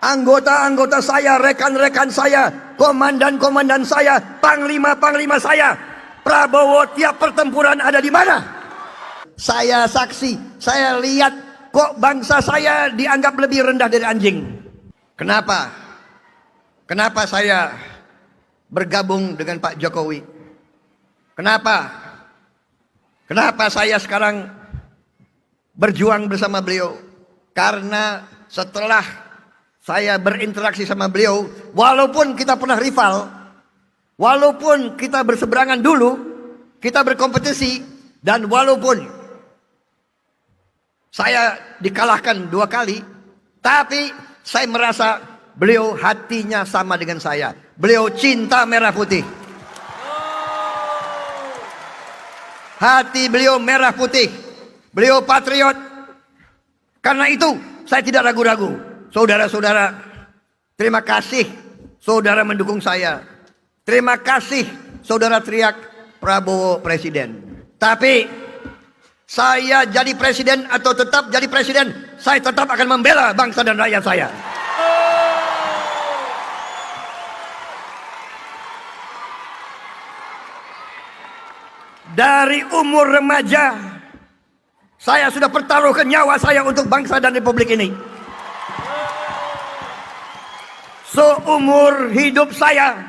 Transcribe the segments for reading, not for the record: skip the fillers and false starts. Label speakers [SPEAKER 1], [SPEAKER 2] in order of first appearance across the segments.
[SPEAKER 1] anggota-anggota saya, rekan-rekan saya, komandan-komandan saya, panglima-panglima saya. Prabowo tiap pertempuran ada di mana? Saya saksi, saya lihat kok bangsa saya dianggap lebih rendah dari anjing. Kenapa? Kenapa saya bergabung dengan Pak Jokowi? Kenapa? Kenapa saya sekarang berjuang bersama beliau? Karena setelah saya berinteraksi sama beliau, walaupun kita pernah rival, walaupun kita berseberangan dulu, kita berkompetisi, dan walaupun saya dikalahkan 2 kali, tapi saya merasa beliau hatinya sama dengan saya. Beliau cinta merah putih. Hati beliau merah putih. Beliau patriot. Karena itu saya tidak ragu-ragu. Saudara-saudara, terima kasih saudara mendukung saya. Terima kasih saudara teriak Prabowo presiden. Tapi saya jadi presiden atau tetap jadi presiden, saya tetap akan membela bangsa dan rakyat saya. Dari umur remaja, saya sudah pertaruhkan nyawa saya untuk bangsa dan republik ini. Seumur hidup saya,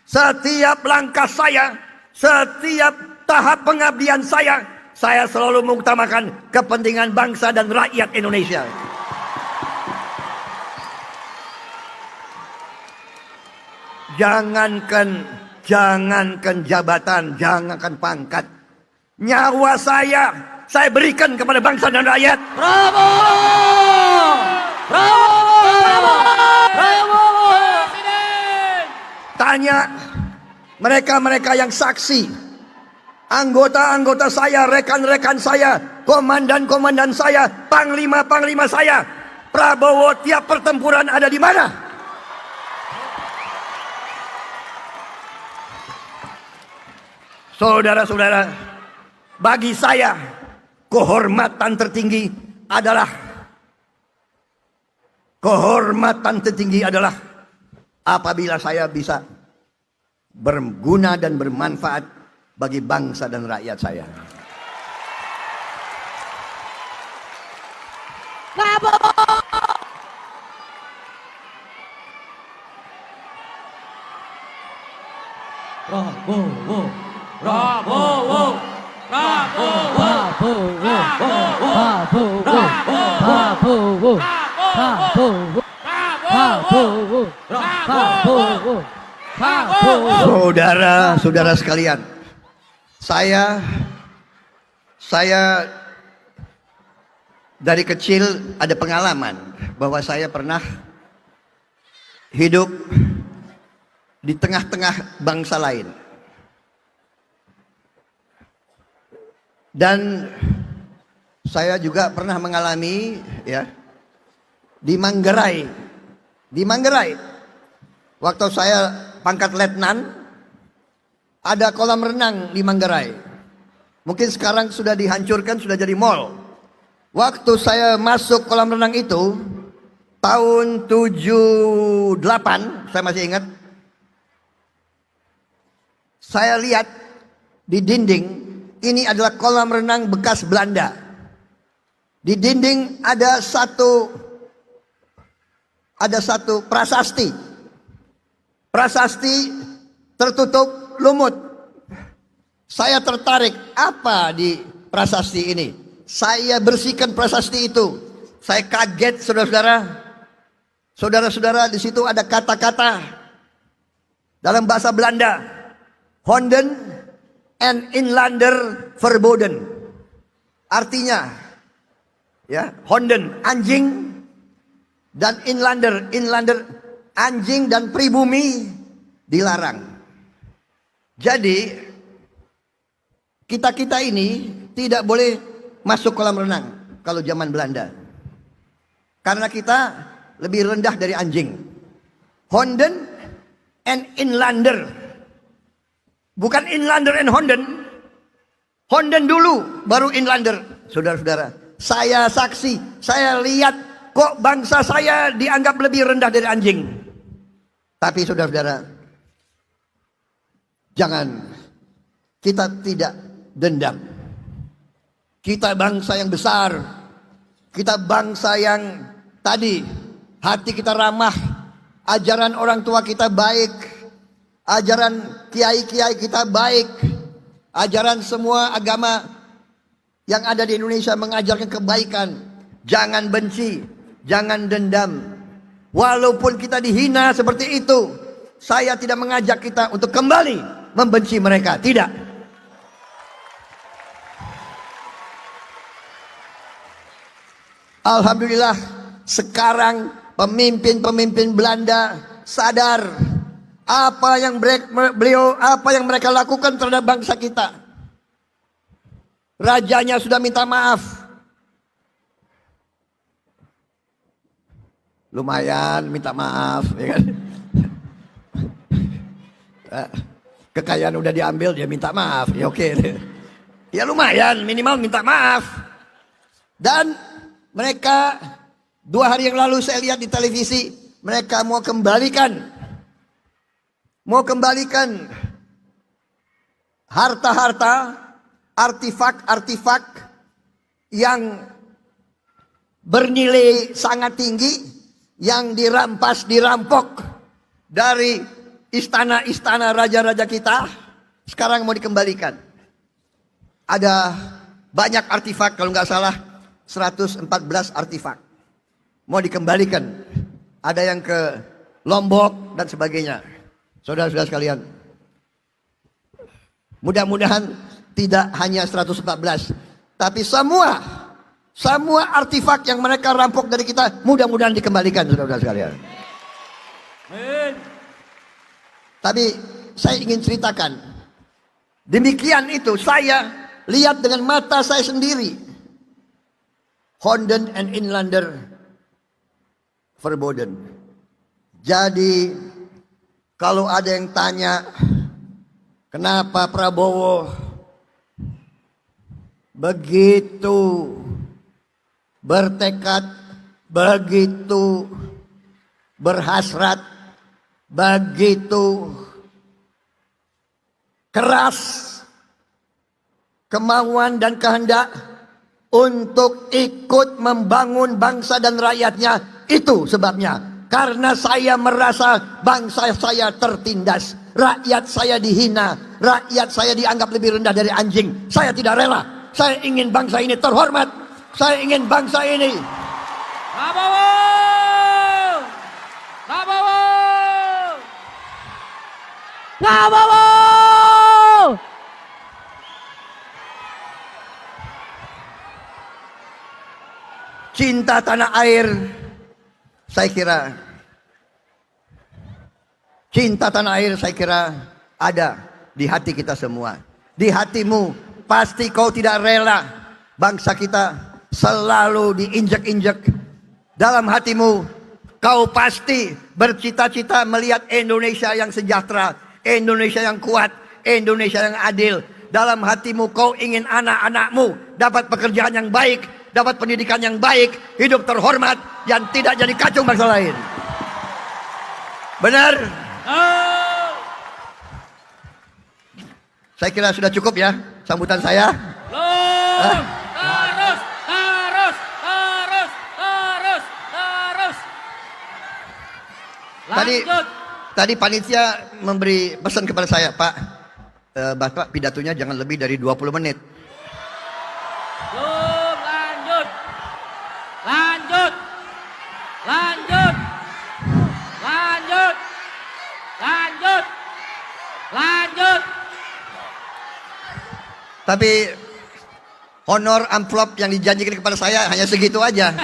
[SPEAKER 1] setiap langkah saya, setiap tahap pengabdian saya selalu mengutamakan kepentingan bangsa dan rakyat Indonesia. Jangankan jabatan, jangankan pangkat. Nyawa saya berikan kepada bangsa dan rakyat.
[SPEAKER 2] Bravo! Bravo! Bravo! Bravo!
[SPEAKER 1] Tanya mereka-mereka yang saksi, anggota-anggota saya, rekan-rekan saya, komandan-komandan saya, panglima-panglima saya. Prabowo tiap pertempuran ada di mana? Saudara-saudara, bagi saya kehormatan tertinggi adalah apabila saya bisa berguna dan bermanfaat bagi bangsa dan rakyat saya.
[SPEAKER 2] Bravo! Bravo! Bravo! Bravo!
[SPEAKER 1] Saudara-saudara sekalian, saya dari kecil ada pengalaman bahwa saya pernah hidup di tengah-tengah bangsa lain. Dan saya juga pernah mengalami di Manggarai. Waktu saya pangkat letnan, ada kolam renang di Manggarai. Mungkin sekarang sudah dihancurkan, sudah jadi mall. Waktu saya masuk kolam renang itu tahun 78, saya masih ingat. Saya lihat di dinding, ini adalah kolam renang bekas Belanda. Di dinding ada satu prasasti. Prasasti tertutup lumut. Saya tertarik, apa di prasasti ini? Saya bersihkan prasasti itu. Saya kaget, saudara-saudara. Saudara-saudara, di situ ada kata-kata dalam bahasa Belanda. Honden en inlander verboden. Artinya, honden anjing dan inlander anjing dan pribumi dilarang. Jadi kita ini tidak boleh masuk kolam renang kalau zaman Belanda, karena kita lebih rendah dari anjing. Honden and inlander, bukan inlander and Honden. Honden dulu baru inlander. Saudara-saudara, saya saksi, saya lihat kok bangsa saya dianggap lebih rendah dari anjing? Tapi saudara-saudara, jangan, kita tidak dendam. Kita bangsa yang besar. Kita bangsa yang tadi hati kita ramah, ajaran orang tua kita baik, ajaran kiai-kiai kita baik, ajaran semua agama yang ada di Indonesia mengajarkan kebaikan. Jangan benci, jangan dendam. Walaupun kita dihina seperti itu, saya tidak mengajak kita untuk kembali membenci mereka, tidak. Alhamdulillah sekarang pemimpin-pemimpin Belanda sadar apa yang mereka lakukan terhadap bangsa kita. Rajanya sudah minta maaf. Lumayan minta maaf, ya kan? Kekayaan udah diambil, dia minta maaf, ya oke. Ya lumayan, minimal minta maaf. Dan mereka 2 hari yang lalu saya lihat di televisi, mereka mau kembalikan harta-harta, artifak-artifak yang bernilai sangat tinggi, yang dirampok dari istana-istana raja-raja kita, sekarang mau dikembalikan. Ada banyak artifak, kalau nggak salah 114 artifak mau dikembalikan. Ada yang ke Lombok dan sebagainya. Saudara-saudara sekalian, mudah-mudahan tidak hanya 114, tapi semua artifak yang mereka rampok dari kita mudah-mudahan dikembalikan, saudara-saudara sekalian.
[SPEAKER 2] Amin.
[SPEAKER 1] Tapi saya ingin ceritakan, demikian itu saya lihat dengan mata saya sendiri. Honden and Inlander verboden. Jadi kalau ada yang tanya kenapa Prabowo begitu bertekad, begitu berhasrat, begitu keras kemauan dan kehendak untuk ikut membangun bangsa dan rakyatnya, itu sebabnya. Karena saya merasa bangsa saya tertindas, rakyat saya dihina, rakyat saya dianggap lebih rendah dari anjing. Saya tidak rela. Saya ingin bangsa ini terhormat. Saya ingin bangsa ini.
[SPEAKER 2] Prabowo! Prabowo! Prabowo!
[SPEAKER 1] Cinta tanah air, saya kira cinta tanah air saya kira ada di hati kita semua. Di hatimu pasti kau tidak rela bangsa kita selalu diinjak-injak. Dalam hatimu kau pasti bercita-cita melihat Indonesia yang sejahtera, Indonesia yang kuat, Indonesia yang adil. Dalam hatimu kau ingin anak-anakmu dapat pekerjaan yang baik, dapat pendidikan yang baik, hidup terhormat, yang tidak jadi kacung bangsa lain. Benar? Saya kira sudah cukup ya sambutan saya.
[SPEAKER 2] Terus.
[SPEAKER 1] Tadi panitia memberi pesan kepada saya, Pak, Bapak pidatonya jangan lebih dari 20 menit.
[SPEAKER 2] Lanjut.
[SPEAKER 1] Tapi honor amplop yang dijanjikan kepada saya hanya segitu aja.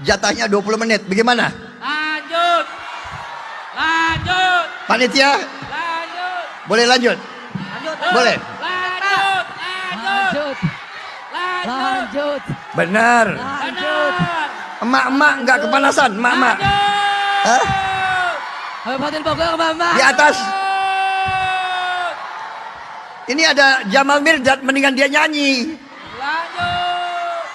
[SPEAKER 1] Jatahnya 20 menit. Bagaimana?
[SPEAKER 2] Lanjut.
[SPEAKER 1] Panitia?
[SPEAKER 2] Lanjut.
[SPEAKER 1] Boleh lanjut? Boleh?
[SPEAKER 2] Lanjut.
[SPEAKER 1] Benar. Emak-emak nggak kepanasan, emak-emak. Di atas. Ini ada Jamal Mirdad, mendingan dia nyanyi.
[SPEAKER 2] Lanjut.